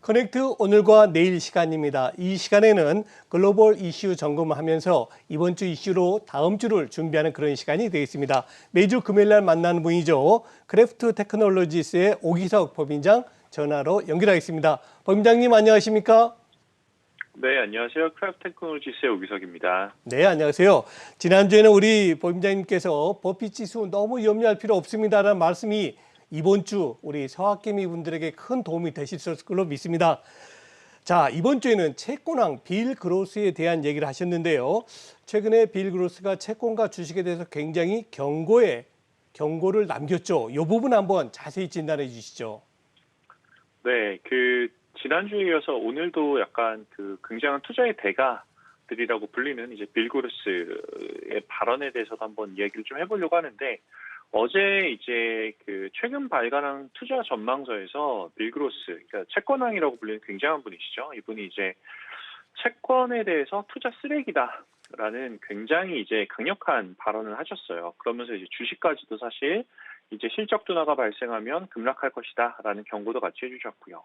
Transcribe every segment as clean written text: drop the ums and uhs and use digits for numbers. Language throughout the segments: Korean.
커넥트 오늘과 내일 시간입니다. 이 시간에는 글로벌 이슈 점검하면서 이번 주 이슈로 다음 주를 준비하는 그런 시간이 되겠습니다. 매주 금요일 날 만나는 분이죠. 크래프트 테크놀로지스의 오기석 법인장 전화로 연결하겠습니다. 법인장님 안녕하십니까? 네, 안녕하세요. 크래프트 테크놀로지스의 오기석입니다. 네, 안녕하세요. 지난주에는 우리 법인장님께서 버핏 지수 너무 염려할 필요 없습니다라는 말씀이 이번 주 우리 서학개미 분들에게 큰 도움이 되실 걸로 믿습니다. 자, 이번 주에는 채권왕 빌 그로스에 대한 얘기를 하셨는데요. 최근에 빌 그로스가 채권과 주식에 대해서 굉장히 경고를 남겼죠. 이 부분 한번 자세히 진단해 주시죠. 네, 지난주에 이어서 오늘도 약간 굉장한 투자의 대가들이라고 불리는 이제 빌 그로스의 발언에 대해서도 한번 이야기를 좀 해보려고 하는데, 어제 이제 최근 발간한 투자 전망서에서 빌 그로스, 그러니까 채권왕이라고 불리는 굉장한 분이시죠. 이분이 이제 채권에 대해서 투자 쓰레기다라는 굉장히 이제 강력한 발언을 하셨어요. 그러면서 이제 주식까지도 사실 이제 실적 둔화가 발생하면 급락할 것이다라는 경고도 같이 해주셨고요.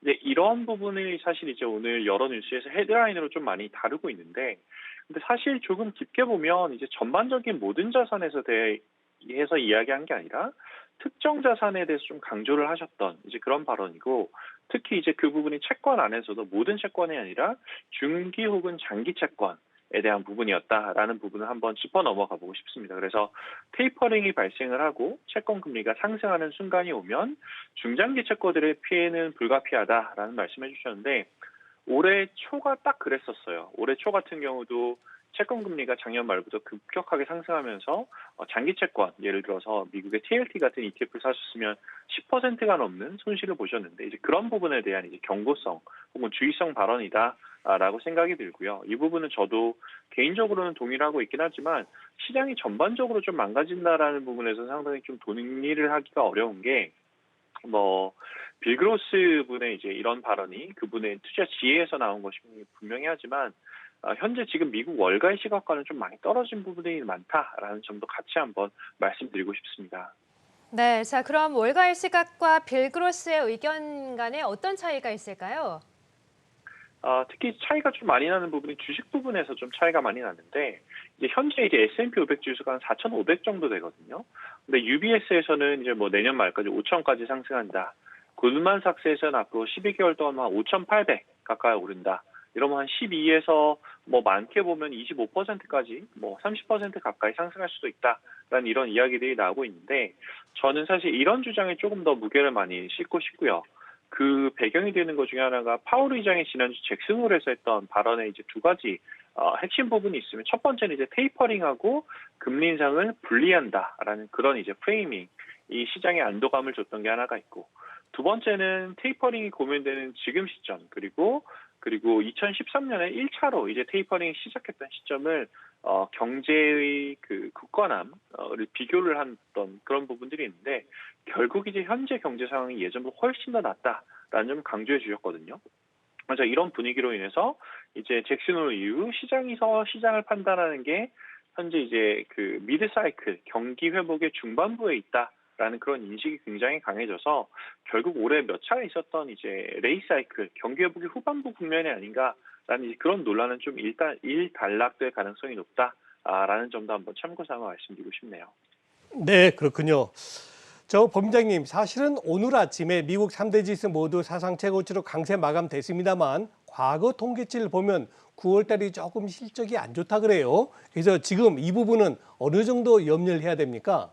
이제 이런 부분을 사실 이제 오늘 여러 뉴스에서 헤드라인으로 좀 많이 다루고 있는데, 근데 사실 조금 깊게 보면 이제 전반적인 모든 자산에서 대해서 이야기한 게 아니라 특정 자산에 대해서 좀 강조를 하셨던 이제 그런 발언이고, 특히 이제 그 부분이 채권 안에서도 모든 채권이 아니라 중기 혹은 장기 채권에 대한 부분이었다라는 부분을 한번 짚어 넘어가 보고 싶습니다. 그래서 테이퍼링이 발생을 하고 채권 금리가 상승하는 순간이 오면 중장기 채권들의 피해는 불가피하다라는 말씀해 주셨는데, 올해 초가 딱 그랬었어요. 올해 초 같은 경우도 채권 금리가 작년 말부터 급격하게 상승하면서 장기 채권, 예를 들어서 미국의 TLT 같은 ETF를 사셨으면 10%가 넘는 손실을 보셨는데, 이제 그런 부분에 대한 이제 경고성 혹은 주의성 발언이다라고 생각이 들고요. 이 부분은 저도 개인적으로는 동의를 하고 있긴 하지만, 시장이 전반적으로 좀 망가진다라는 부분에서 상당히 좀 동의를 하기가 어려운 게, 빌 그로스 분의 이제 이런 발언이 그분의 투자 지혜에서 나온 것이 분명히 하지만, 현재 지금 미국 월가의 시각과는 좀 많이 떨어진 부분이 많다라는 점도 같이 한번 말씀드리고 싶습니다. 네, 자, 그럼 월가의 시각과 빌 그로스의 의견 간에 어떤 차이가 있을까요? 특히 차이가 좀 많이 나는 부분이 주식 부분에서 좀 차이가 많이 나는데, 이제 현재 이제 S&P 500 지수가 한 4,500 정도 되거든요. 근데 UBS에서는 이제 내년 말까지 5,000까지 상승한다. 골드만삭스에서는 앞으로 12개월 동안 한 5,800 가까이 오른다. 이러면 한 12에서 많게 보면 25%까지 30% 가까이 상승할 수도 있다라는 이런 이야기들이 나오고 있는데, 저는 사실 이런 주장에 조금 더 무게를 많이 싣고 싶고요. 그 배경이 되는 것 중에 하나가 파월 의장이 지난주 잭슨홀에서 했던 발언에 이제 두 가지 핵심 부분이 있으면, 첫 번째는 이제 테이퍼링하고 금리 인상을 분리한다라는 그런 이제 프레이밍, 이 시장에 안도감을 줬던 게 하나가 있고, 두 번째는 테이퍼링이 고민되는 지금 시점, 그리고 2013년에 1차로 이제 테이퍼링이 시작했던 시점을 경제의 굳건함을 비교를 했던 그런 부분들이 있는데, 결국 이제 현재 경제 상황이 예전보다 훨씬 더 낫다라는 점을 강조해 주셨거든요. 그래서 이런 분위기로 인해서 이제 잭슨홀 이후 시장을 판단하는 게 현재 이제 미드 사이클 경기 회복의 중반부에 있다라는 그런 인식이 굉장히 강해져서, 결국 올해 몇 차례 있었던 이제 레이 사이클 경기 회복의 후반부 국면이 아닌가라는 이제 그런 논란은 좀 일단락될 가능성이 높다라는 점도 한번 참고 삼아 말씀드리고 싶네요. 네, 그렇군요. 저 법인장님, 사실은 오늘 아침에 미국 3대 지수 모두 사상 최고치로 강세 마감됐습니다만, 과거 통계치를 보면 9월 달이 조금 실적이 안 좋다 그래요. 그래서 지금 이 부분은 어느 정도 염려를 해야 됩니까?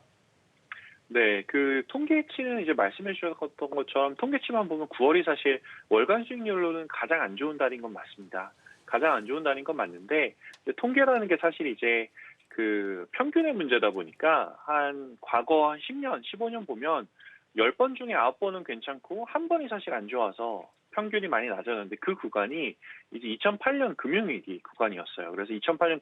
네, 통계치는 이제 말씀해 주셨던 것처럼 통계치만 보면 9월이 사실 월간 수익률로는 가장 안 좋은 달인 건 맞습니다. 가장 안 좋은 달인 건 맞는데, 이제 통계라는 게 사실 이제 평균의 문제다 보니까, 과거 한 10년, 15년 보면 10번 중에 9번은 괜찮고 한 번이 사실 안 좋아서 평균이 많이 낮았는데, 그 구간이 이제 2008년 금융위기 구간이었어요. 그래서 2008년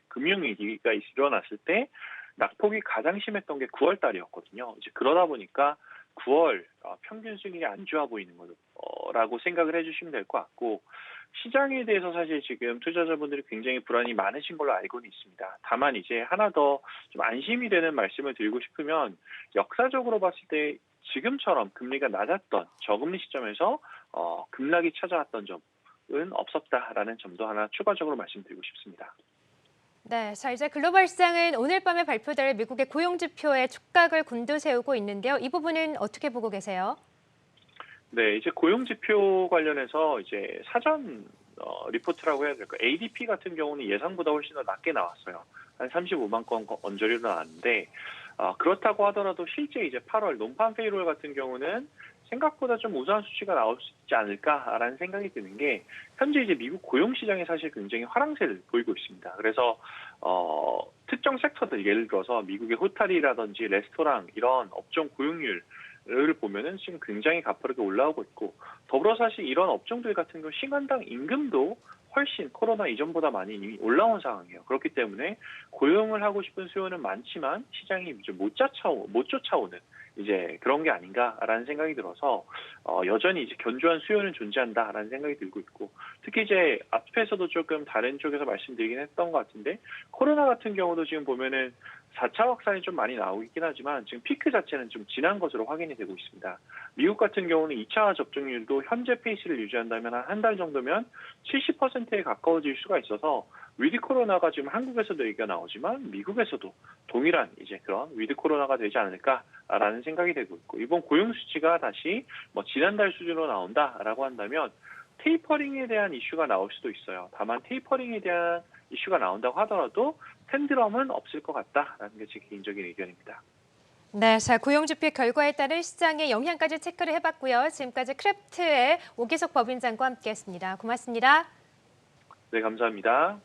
금융위기가 일어났을 때 낙폭이 가장 심했던 게 9월 달이었거든요. 이제 그러다 보니까 9월 평균 수익이 안 좋아 보이는 거라고 생각을 해주시면 될 것 같고, 시장에 대해서 사실 지금 투자자분들이 굉장히 불안이 많으신 걸로 알고는 있습니다. 다만 이제 하나 더 좀 안심이 되는 말씀을 드리고 싶으면, 역사적으로 봤을 때 지금처럼 금리가 낮았던 저금리 시점에서 급락이 찾아왔던 점은 없었다라는 점도 하나 추가적으로 말씀드리고 싶습니다. 네, 자 이제 글로벌 시장은 오늘 밤에 발표될 미국의 고용 지표에 촉각을 곤두세우고 있는데요. 이 부분은 어떻게 보고 계세요? 네, 이제 고용 지표 관련해서 이제 사전 리포트라고 해야 될까? ADP 같은 경우는 예상보다 훨씬 더 낮게 나왔어요. 한 35만 건 언저리로 나왔는데 그렇다고 하더라도 실제 이제 8월 논판 페이롤 같은 경우는 생각보다 좀 우수한 수치가 나올 수 있지 않을까라는 생각이 드는 게 현재 이제 미국 고용 시장이 사실 굉장히 화랑세를 보이고 있습니다. 그래서 특정 섹터들 예를 들어서 미국의 호텔이라든지 레스토랑 이런 업종 고용률 를 보면은 지금 굉장히 가파르게 올라오고 있고 더불어 사실 이런 업종들 같은 경우 시간당 임금도 훨씬 코로나 이전보다 많이 이미 올라온 상황이에요. 그렇기 때문에 고용을 하고 싶은 수요는 많지만 시장이 이제 못 쫓아오는 이제 그런 게 아닌가라는 생각이 들어서 여전히 이제 견조한 수요는 존재한다라는 생각이 들고 있고 특히 이제 앞에서도 조금 다른 쪽에서 말씀드리긴 했던 것 같은데 코로나 같은 경우도 지금 보면은 4차 확산이 좀 많이 나오고 있긴 하지만 지금 피크 자체는 좀 지난 것으로 확인이 되고 있습니다. 미국 같은 경우는 2차 접종률도 현재 페이스를 유지한다면 한 달 정도면 70%에 가까워질 수가 있어서 위드 코로나가 지금 한국에서도 얘기가 나오지만 미국에서도 동일한 이제 그런 위드 코로나가 되지 않을까라는 생각이 되고 있고 이번 고용 수치가 다시 지난달 수준으로 나온다라고 한다면 테이퍼링에 대한 이슈가 나올 수도 있어요. 다만 테이퍼링에 대한 이슈가 나온다고 하더라도 팬드럼은 없을 것 같다라는 게 제 개인적인 의견입니다. 네, 자 고용 지표 결과에 따른 시장의 영향까지 체크를 해봤고요. 지금까지 크래프트의 오기석 법인장과 함께했습니다. 고맙습니다. 네, 감사합니다.